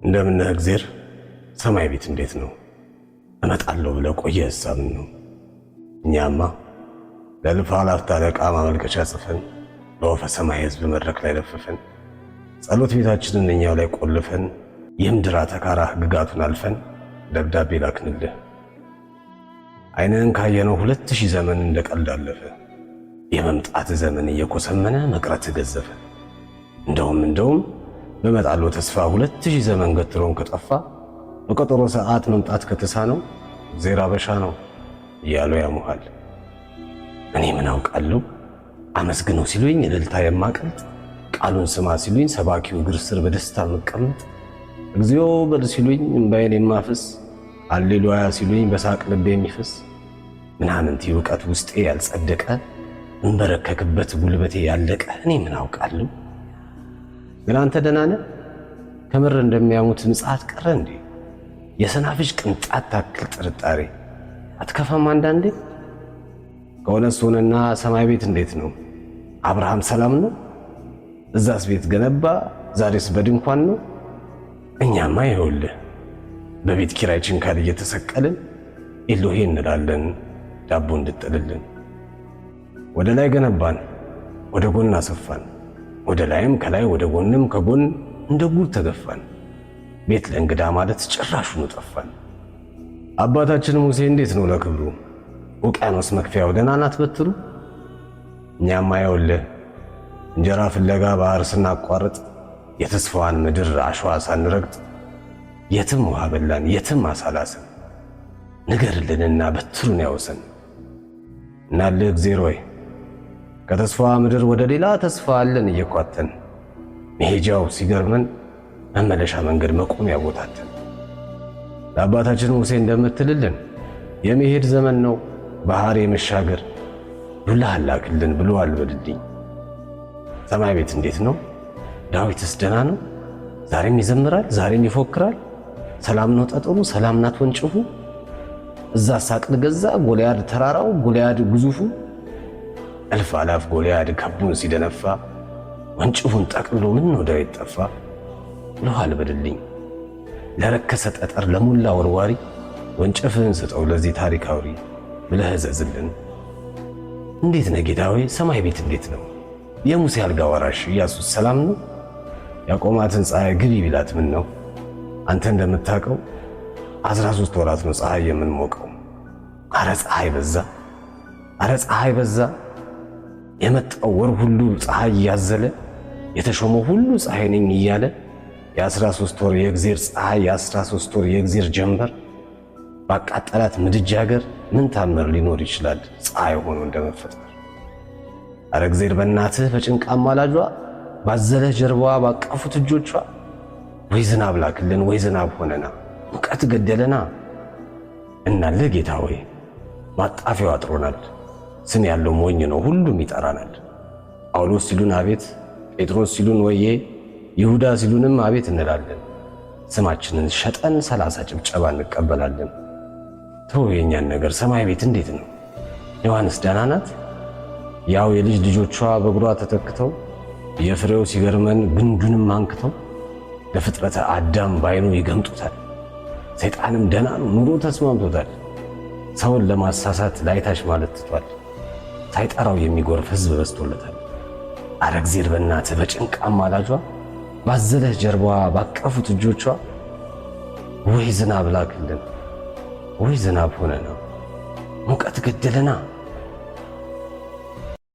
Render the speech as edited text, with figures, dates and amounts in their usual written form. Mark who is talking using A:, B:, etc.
A: እንደምን እግዜር ሰማይ ቤት እንዴት ነው? እመጣለሁ ብለህ ቆየህ ሐሳብን ነው። እኛማ ለልፋ ላፍታ ለቃ ማመልከቻ ጽፈን በወፈ ሰማይ ህዝብ መድረክ ላይ ለፍፈን ጸሎት ቤታችንን እኛው ላይ ቆልፈን የምድር አተካራ ህግጋቱን አልፈን ደብዳቤ ላክንልህ። ዓይንህን ካየነው 2000 ዘመን እንደቀልድ አለፈ። የመምጣት ዘመን እየኮሰመነ መቅረት ገዘፈ። እንደውም በመጣለው ተስፋ 2000 ዘመን ገትሮን ከጠፋ በቀጠሮ ሰዓት መምጣት ከተሳነው እግዜር አበሻ ነው እያሉ ያሙሃል። እኔ ምን አውቃለሁ? አመስግነው ሲሉኝ እልልታ የማቀልጥ፣ ቃሉን ስማ ሲሉኝ ሰባኪው እግር ስር በደስታ መቀመጥ፣ እግዚኦ በል ሲሉኝ እምባዬን የማፍስ፣ ሃሌሉያ ሲሉኝ በሳቅ ልቤ የሚፈስ፣ ምናምንቲ ዕውቀት ውስጤ ያልጸደቀ እንበረከክበት ጉልበቴ ያለቀ እኔ ምን አውቃለሁ? ግን አንተ ደህና ነህ? ከምር እንደሚያሙት ምጽአት ቀረ እንዴ? የሰናፍጭ ቅንጣት ታክል ጥርጣሬ አትከፋም አንዳንዴ? ከሆነስ ሆነና ሰማይ ቤት እንዴት ነው? አብርሃም ሰላም ነው? እዛስ ቤት ገነባ፣ ዛሬስ በድንኳን ነው? እኛማ ይኸውልህ በቤት ኪራይ ችንካል እየተሰቀልን ኤሎሄ እንላለን ዳቦ እንድጥልልን። ወደ ላይ ገነባን፣ ወደ ጎን አሰፋን፣ ወደ ላይም ከላይ ወደ ጎንም ከጎን እንደ ጉድ ተገፋን። ቤት ለእንግዳ ማለት ጭራሹኑ ጠፋን። አባታችን ሙሴ እንዴት ነው ለክብሩ? ውቅያኖስ መክፈያው ደህና ናት በትሩ? እኛማ ይኸውልህ እንጀራ ፍለጋ ባህር ስናቋርጥ የተስፋዋን ምድር አሸዋ ሳንረግጥ የትም ውሃ በላን የትም አሳላሰን። ንገርልንና በትሩን ያውሰን። እናልህ እግዜር ሆይ ከተስፋዋ ምድር ወደ ሌላ ተስፋ አለን እየኳተን፣ መሄጃው ሲገርመን መመለሻ መንገድ መቆሚያ ቦታተን። ለአባታችን ሙሴ እንደምትልልን የመሄድ ዘመን ነው ባህር የመሻገር ዱላህን ላክልን ብሎአል በልልኝ። ሰማይ ቤት እንዴት ነው? ዳዊትስ ደህና ነው? ዛሬም ይዘምራል፣ ዛሬም ይፎክራል። ሰላም ነው ጠጠሩ፣ ሰላም ናት ወንጭፉ። እዛ ሳቅል ገዛ ጎልያድ ተራራው፣ ጎልያድ ግዙፉ። እልፍ አላፍ ጎልያድ ከቡን ሲደነፋ፣ ወንጭፉን ጠቅልሎ ምን ነው ዳዊት ጠፋ ብሎአል በልልኝ። ለረከሰ ጠጠር ለሞላ ወርዋሪ ወንጭፍህን ስጠው ለዚህ ታሪክ አውሪ ብለህ እዘዝልን። እንዴት ነህ ጌታዬ? ሰማይ ቤት እንዴት ነው? የሙሴ አልጋ ወራሽ ኢያሱስ ሰላም ነው? ያቆማትን ፀሐይ ግቢ ቢላት ምን ነው? አንተ እንደምታውቀው 13 ወራት ነው ፀሐይ የምንሞቀው። አረ ፀሐይ በዛ፣ አረ ፀሐይ በዛ። የመጣው ወር ሁሉ ፀሐይ እያዘለ የተሾመው ሁሉ ፀሐይ ነኝ እያለ የ13 ወር የእግዚአብሔር ፀሐይ የ13 ወር የእግዚአብሔር ጀንበር ባቃጠላት ምድጃ ሀገር ምን ታምር ሊኖር ይችላል ፀሐይ ሆኖ እንደመፈጠር? አረ እግዚአብሔር በእናትህ በጭንቃ አማላጇ ባዘለህ ጀርባዋ ባቀፉት እጆቿ ወይ ዝናብ ላክልን ወይ ዝናብ ሆነና ሙቀት ገደለና። እናልህ ጌታ ሆይ ማጣፊያው አጥሮናል። ስም ያለው ሞኝ ነው ሁሉም ይጠራናል። ጳውሎስ ሲሉን አቤት፣ ጴጥሮስ ሲሉን ወዬ፣ ይሁዳ ሲሉንም አቤት እንላለን። ስማችንን ሸጠን 30 ጭብጨባ እንቀበላለን። ተው የኛን ነገር። ሰማይ ቤት እንዴት ነው? ዮሐንስ ደህና ናት? ያው የልጅ ልጆቿ በእግሯ ተተክተው የፍሬው ሲገርመን ግንዱንም አንክተው ለፍጥረተ አዳም ባይኑ ይገምጡታል። ሰይጣንም ደህና ነው ኑሮ ተስማምቶታል። ሰውን ለማሳሳት ላይታች ማለት ትቷል። ሳይጠራው የሚጎርፍ ሕዝብ በዝቶለታል። አረ እግዚአብሔር በእናትህ በጭንቅ አማላጇ ባዘለህ ጀርባዋ ባቀፉት እጆቿ ወይ ዝናብ ላክልን ወይ ዝናብ ሆነና ሙቀት ገደለና።